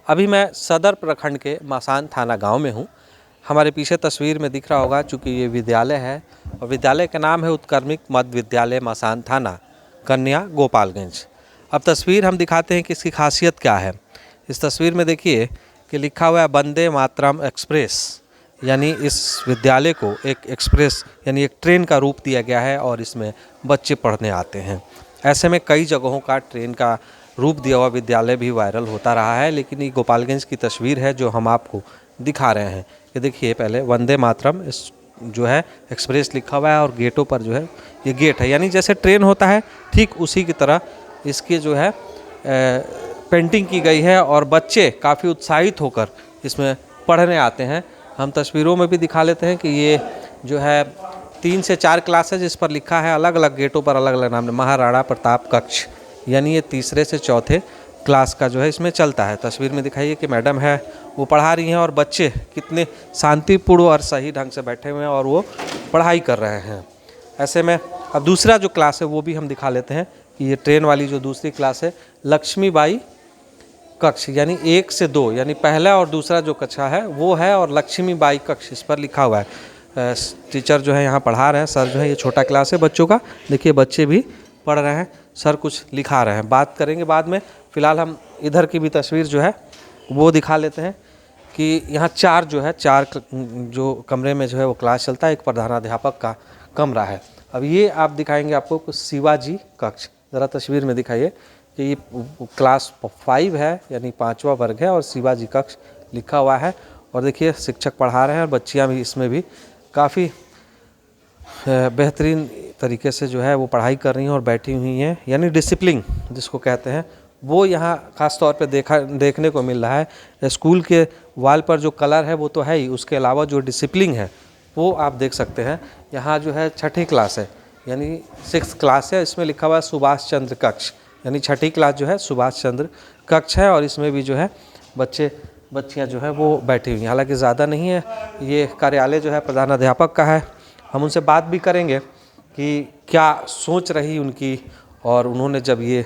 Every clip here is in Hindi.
अभी मैं सदर प्रखंड के मासान थाना गांव में हूं। हमारे पीछे तस्वीर में दिख रहा होगा, चूँकि ये विद्यालय है और विद्यालय का नाम है उत्क्रमिक मध्य विद्यालय मासान थाना कन्या गोपालगंज। अब तस्वीर हम दिखाते हैं कि इसकी खासियत क्या है। इस तस्वीर में देखिए कि लिखा हुआ है वंदे मातरम एक्सप्रेस, यानी इस विद्यालय को एक एक्सप्रेस यानी एक ट्रेन का रूप दिया गया है और इसमें बच्चे पढ़ने आते हैं। ऐसे में कई जगहों का ट्रेन का रूप दिया हुआ विद्यालय भी वायरल होता रहा है, लेकिन ये गोपालगंज की तस्वीर है जो हम आपको दिखा रहे हैं। ये देखिए, पहले वंदे मातरम इस जो है एक्सप्रेस लिखा हुआ है और गेटों पर जो है ये गेट है, यानी जैसे ट्रेन होता है ठीक उसी की तरह इसकी जो है पेंटिंग की गई है और बच्चे काफ़ी उत्साहित होकर इसमें पढ़ने आते हैं। हम तस्वीरों में भी दिखा लेते हैं कि ये जो है 3 से 4 क्लास है जिस पर लिखा है अलग अलग गेटों पर अलग अलग नाम, महाराणा प्रताप कक्ष, यानी ये 3रे से 4थे क्लास का जो है इसमें चलता है। तस्वीर में दिखाइए कि मैडम है वो पढ़ा रही हैं और बच्चे कितने शांतिपूर्ण और सही ढंग से बैठे हुए हैं और वो पढ़ाई कर रहे हैं। ऐसे में अब दूसरा जो क्लास है वो भी हम दिखा लेते हैं कि ये ट्रेन वाली जो दूसरी क्लास है लक्ष्मीबाई कक्ष, यानी 1 से 2, यानी पहला और दूसरा जो कक्षा है वो है और लक्ष्मीबाई कक्ष इस पर लिखा हुआ है। टीचर जो है यहाँ पढ़ा रहे हैं, सर जो है, ये छोटा क्लास है बच्चों का। देखिए बच्चे भी पढ़ रहे हैं, सर कुछ लिखा रहे हैं, बात करेंगे बाद में। फ़िलहाल हम इधर की भी तस्वीर जो है वो दिखा लेते हैं कि यहाँ 4 जो कमरे में जो है वो क्लास चलता है। एक प्रधानाध्यापक का कमरा है। अब ये आप दिखाएंगे आपको कुछ शिवाजी कक्ष, ज़रा तस्वीर में दिखाइए कि ये क्लास 5 है, यानी 5वां वर्ग है और शिवाजी कक्ष लिखा हुआ है। और देखिए शिक्षक पढ़ा रहे हैं और बच्चियाँ भी इसमें भी काफ़ी बेहतरीन तरीके से जो है वो पढ़ाई कर रही हैं और बैठी हुई हैं, यानी डिसिप्लिन जिसको कहते हैं वो यहाँ ख़ास तौर पे देखने को मिल रहा है। स्कूल के वाल पर जो कलर है वो तो है ही, उसके अलावा जो डिसिप्लिन है वो आप देख सकते हैं। यहाँ जो है 6ठी क्लास है, यानी 6th क्लास है, इसमें लिखा हुआ है सुभाष चंद्र कक्ष, यानी 6ठी क्लास जो है सुभाष चंद्र कक्ष है और इसमें भी जो है बच्चियाँ जो है वो बैठी हुई हैं। हालांकि ज़्यादा नहीं है, ये कार्यालय जो है प्रधानाध्यापक का है। हम उनसे बात भी करेंगे कि क्या सोच रही उनकी, और उन्होंने जब ये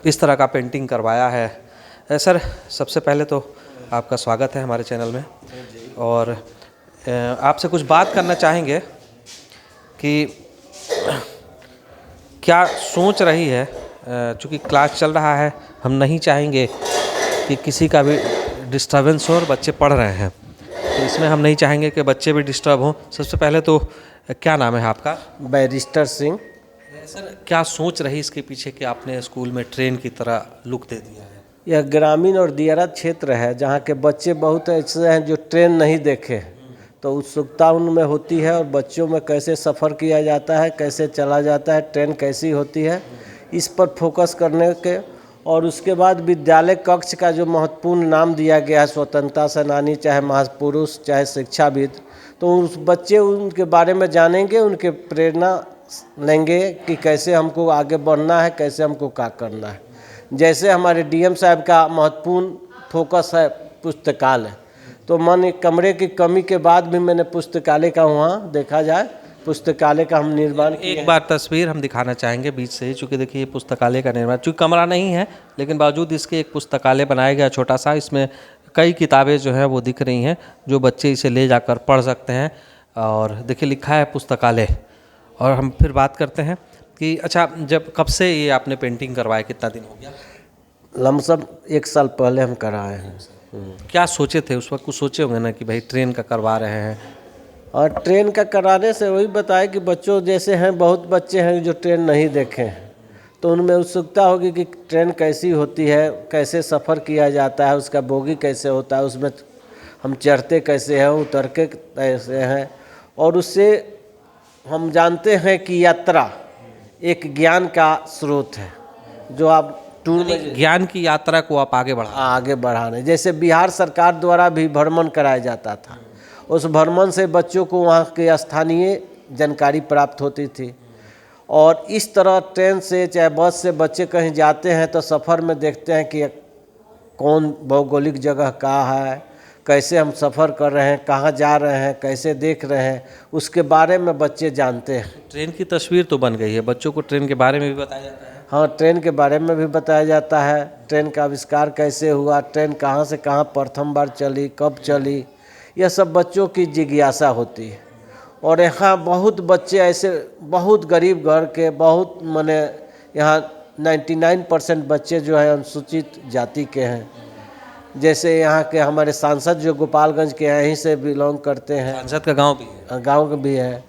इस तरह का पेंटिंग करवाया है। सर, सबसे पहले तो आपका स्वागत है हमारे चैनल में और आपसे कुछ बात करना चाहेंगे कि क्या सोच रही है, चूँकि क्लास चल रहा है, हम नहीं चाहेंगे कि किसी का भी डिस्टर्बेंस हो और बच्चे पढ़ रहे हैं, तो इसमें हम नहीं चाहेंगे कि बच्चे भी डिस्टर्ब हों। सबसे पहले तो क्या नाम है आपका? बैरिस्टर सिंह। सर, क्या सोच रही इसके पीछे कि आपने स्कूल में ट्रेन की तरह लुक दे दिया है? यह ग्रामीण और दियारा क्षेत्र है जहाँ के बच्चे बहुत ऐसे हैं जो ट्रेन नहीं देखे, तो उत्सुकता उनमें होती है और बच्चों में कैसे सफ़र किया जाता है, कैसे चला जाता है, ट्रेन कैसी होती है, इस पर फोकस करने के। और उसके बाद विद्यालय कक्ष का जो महत्वपूर्ण नाम दिया गया है, स्वतंत्रता सेनानी चाहे महापुरुष चाहे शिक्षाविद, तो उस बच्चे उनके बारे में जानेंगे, उनके प्रेरणा लेंगे कि कैसे हमको आगे बढ़ना है, कैसे हमको क्या करना है। जैसे हमारे डीएम साहब का महत्वपूर्ण फोकस है पुस्तकालय, तो मन कमरे की कमी के बाद भी मैंने पुस्तकालय का वहाँ देखा जाए पुस्तकालय का हम निर्माण किया। एक बार तस्वीर हम दिखाना चाहेंगे बीच से ही, चूँकि देखिए ये पुस्तकालय का निर्माण, चूँकि कमरा नहीं है लेकिन बावजूद इसके एक पुस्तकालय बनाया गया छोटा सा। इसमें कई किताबें जो हैं वो दिख रही हैं जो बच्चे इसे ले जाकर पढ़ सकते हैं। और देखिए लिखा है पुस्तकालय। और हम फिर बात करते हैं कि अच्छा, कब से ये आपने पेंटिंग करवाया, कितना दिन हो गया? लमसम 1 साल पहले हम कराए हैं। क्या सोचे थे उस वक्त? कुछ सोचे होंगे ना कि भाई ट्रेन का करवा रहे हैं। और ट्रेन का कराने से वही बताया कि बच्चों जैसे हैं, बहुत बच्चे हैं जो ट्रेन नहीं देखे हैं, तो उनमें उत्सुकता होगी कि ट्रेन कैसी होती है, कैसे सफ़र किया जाता है, उसका बोगी कैसे होता है, उसमें हम चढ़ते कैसे हैं, उतरते कैसे हैं। और उससे हम जानते हैं कि यात्रा एक ज्ञान का स्रोत है, जो आप टूर में ज्ञान की यात्रा को आप आगे बढ़ाने, जैसे बिहार सरकार द्वारा भी भ्रमण कराया जाता था, उस भ्रमण से बच्चों को वहाँ के स्थानीय जानकारी प्राप्त होती थी। और इस तरह ट्रेन से चाहे बस से बच्चे कहीं जाते हैं तो सफ़र में देखते हैं कि कौन भौगोलिक जगह कहाँ है, कैसे हम सफ़र कर रहे हैं, कहाँ जा रहे हैं, कैसे देख रहे हैं, उसके बारे में बच्चे जानते हैं। ट्रेन की तस्वीर तो बन गई है, बच्चों को ट्रेन के बारे में भी बताया जाता है। हाँ, ट्रेन के बारे में भी बताया जाता है, ट्रेन का आविष्कार कैसे हुआ, ट्रेन कहाँ से कहाँ प्रथम बार चली, कब चली, यह सब बच्चों की जिज्ञासा होती है। और यहाँ बहुत बच्चे ऐसे बहुत गरीब घर के बहुत माने यहाँ 99% बच्चे जो है अनुसूचित जाति के हैं। जैसे यहाँ के हमारे सांसद जो गोपालगंज के हैं, यहीं से बिलोंग करते हैं, सांसद का गांव भी है। गांव भी है।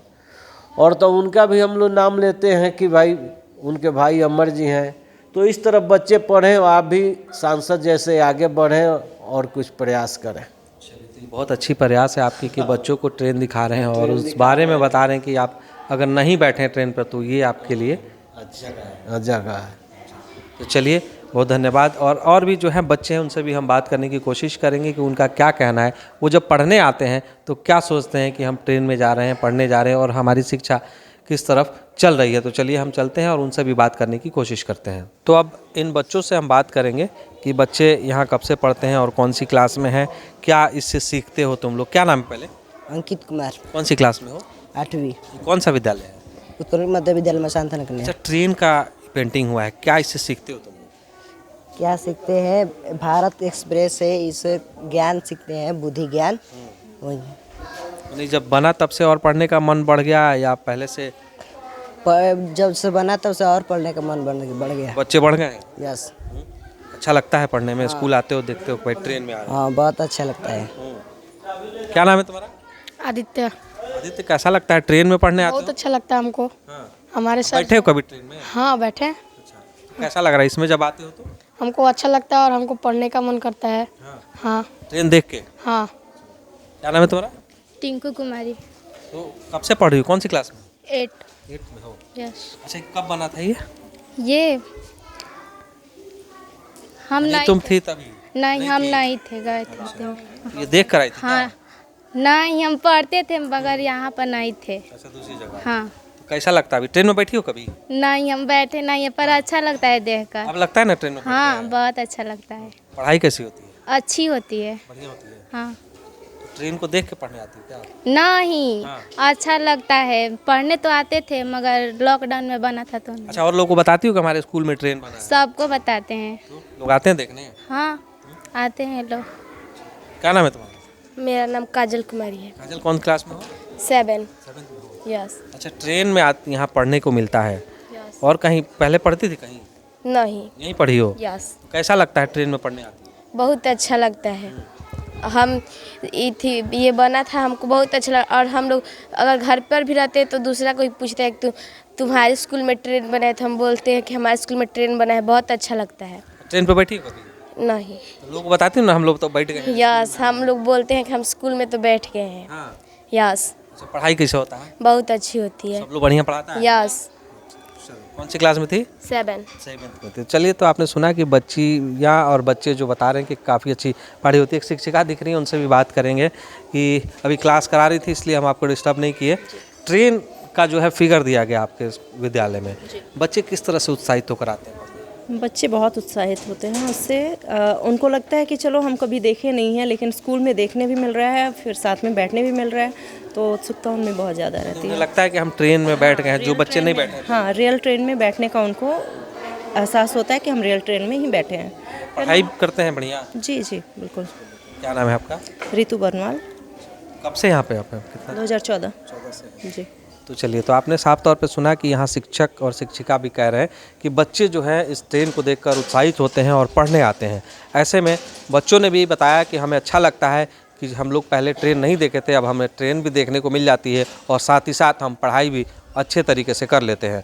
और तो उनका भी हम लोग नाम लेते हैं कि भाई उनके भाई अमर जी हैं। तो इस तरह बच्चे पढ़ें, आप भी सांसद जैसे आगे बढ़ें और कुछ प्रयास करें। बहुत अच्छी प्रयास है आपकी कि बच्चों को ट्रेन दिखा रहे हैं और उस बारे में बता रहे हैं कि आप अगर नहीं बैठे ट्रेन पर तो ये आपके लिए जगह है। तो चलिए, बहुत धन्यवाद। और भी जो हैं बच्चे हैं उनसे भी हम बात करने की कोशिश करेंगे कि उनका क्या कहना है। वो जब पढ़ने आते हैं तो क्या सोचते हैं कि हम ट्रेन में जा रहे हैं, पढ़ने जा रहे हैं और हमारी शिक्षा किस तरफ चल रही है। तो चलिए हम चलते हैं और उनसे भी बात करने की कोशिश करते हैं। तो अब इन बच्चों से हम बात करेंगे कि बच्चे यहाँ कब से पढ़ते हैं और कौन सी क्लास में हैं, क्या इससे सीखते हो तुम लोग। क्या नाम है पहले? अंकित कुमार, कौन सी क्लास में हो? 8वीं, कौन सा विद्यालय है? उत्तर मध्य विद्यालय मसान थाना कन्या। अच्छा, ट्रेन का पेंटिंग हुआ है, क्या इससे सीखते हो तुम लोग? क्या सीखते हैं? भारत एक्सप्रेस है, इससे ज्ञान सीखते हैं, बुद्धि ज्ञान। वही नहीं, जब बना तब से और पढ़ने का मन बढ़ गया या पहले से जब से बना तब से और पढ़ने का मन बढ़ गया। बच्चे बढ़ गए हैं? यस। अच्छा लगता है पढ़ने में? स्कूल आते हो देखते हो भाई ट्रेन में आ रहे हाँ, बहुत अच्छा लगता है। हो। क्या नाम है तुम्हारा? आदित्य। आदित्य, कैसा लगता है ट्रेन में पढ़ने आते बहुत हो? अच्छा लगता है हमको। हाँ। हमारे सर बैठे हो कभी ट्रेन में? हाँ बैठे हैं। अच्छा, कैसा लग रहा है इसमें जब आते हो तो? हमको अच्छा लगता है और हमको पढ़ने का मन करता है। हाँ ट्रेन देख के? हाँ। क्या नाम है तुम्हारा? टिंकू कुमारी। तो कब से पढ़ रही हो, कौन सी क्लास में? 8। 8 में हो। यस। अच्छा, कब बना था ये? ये हम नहीं नहीं तुम थे। थी तभी? नहीं हम नहीं थे, गए थे। ये देख कर आई थी? हाँ नहीं, हम पढ़ते थे मगर यहाँ पर नहीं थे। अच्छा, दूसरी जगह। हाँ तो कैसा लगता है अभी ट्रेन में बैठी हो कभी? नहीं, हम बैठे नहीं है पर अच्छा लगता है देख कर। अब लगता है ना ट्रेन में? हाँ बहुत अच्छा लगता है। पढ़ाई कैसी होती है? अच्छी होती है। बढ़िया होती है। हाँ तो ट्रेन को देख के पढ़ने आती है क्या? नहीं, हाँ। अच्छा लगता है। पढ़ने तो आते थे मगर लॉकडाउन में बना था तो नहीं। अच्छा, और लोगों को बताती हो कि हमारे स्कूल में ट्रेन बना है? सबको बताते हैं। तो लोग आते हैं देखने? हाँ आते हैं लोग। क्या नाम है तुम्हारा? मेरा नाम काजल कुमारी है। काजल, कौन क्लास में हो? 7। 7th में हो। यस। अच्छा, ट्रेन में यहाँ पढ़ने को मिलता है। यस। और कहीं पहले पढ़ती थी कहीं? नहीं। यहीं पढ़ी हो? यस। कैसा लगता है ट्रेन में पढ़ने आती? बहुत अच्छा लगता है। हम ये बना था, हमको बहुत अच्छा लगा। और हम लोग अगर घर पर भी रहते तो दूसरा कोई पूछता है कि तुम्हारे स्कूल में ट्रेन बना है, तो हम बोलते हैं कि हमारे स्कूल में ट्रेन बना है। बहुत अच्छा लगता है। ट्रेन पे बैठी हो कभी? नहीं। तो लोग बताते हो ना, हम लोग तो बैठ गए हैं। यस, हम लोग बोलते हैं कि हम स्कूल में तो बैठ गए हैं। हाँ। यस। अच्छा, पढ़ाई कैसे होता है? बहुत अच्छी होती है। सब लोग बढ़िया पढ़ाता है? यस। कौन सी क्लास में थी? 7। 7th में थी। चलिए, तो आपने सुना कि बच्चियाँ और बच्चे जो बता रहे हैं कि काफ़ी अच्छी पढ़ाई होती है। एक शिक्षिका दिख रही है, उनसे भी बात करेंगे कि अभी क्लास करा रही थी इसलिए हम आपको डिस्टर्ब नहीं किए। ट्रेन का जो है फिगर दिया गया आपके विद्यालय में, बच्चे किस तरह से उत्साहित होकर आते हैं? बच्चे बहुत उत्साहित होते हैं उससे। उनको लगता है कि चलो हम कभी देखे नहीं हैं, लेकिन स्कूल में देखने भी मिल रहा है, फिर साथ में बैठने भी मिल रहा है, तो उत्सुकता उनमें बहुत ज़्यादा रहती उन्हें है। लगता है कि हम ट्रेन में बैठ गए हैं, जो बच्चे नहीं बैठे हैं। हाँ, रियल ट्रेन में बैठने का उनको एहसास होता है कि हम रियल ट्रेन में ही बैठे हैं। पढ़ाई करते हैं बढ़िया? जी जी बिल्कुल। क्या नाम है आपका? रितु बरनवाल। कब से यहाँ पे आप हैं? कितना? 2014 से। जी। तो चलिए, तो आपने साफ तौर पे सुना कि यहाँ शिक्षक और शिक्षिका भी कह रहे हैं कि बच्चे जो हैं इस ट्रेन को देखकर उत्साहित होते हैं और पढ़ने आते हैं। ऐसे में बच्चों ने भी बताया कि हमें अच्छा लगता है कि हम लोग पहले ट्रेन नहीं देखे थे, अब हमें ट्रेन भी देखने को मिल जाती है और साथ ही साथ हम पढ़ाई भी अच्छे तरीके से कर लेते हैं।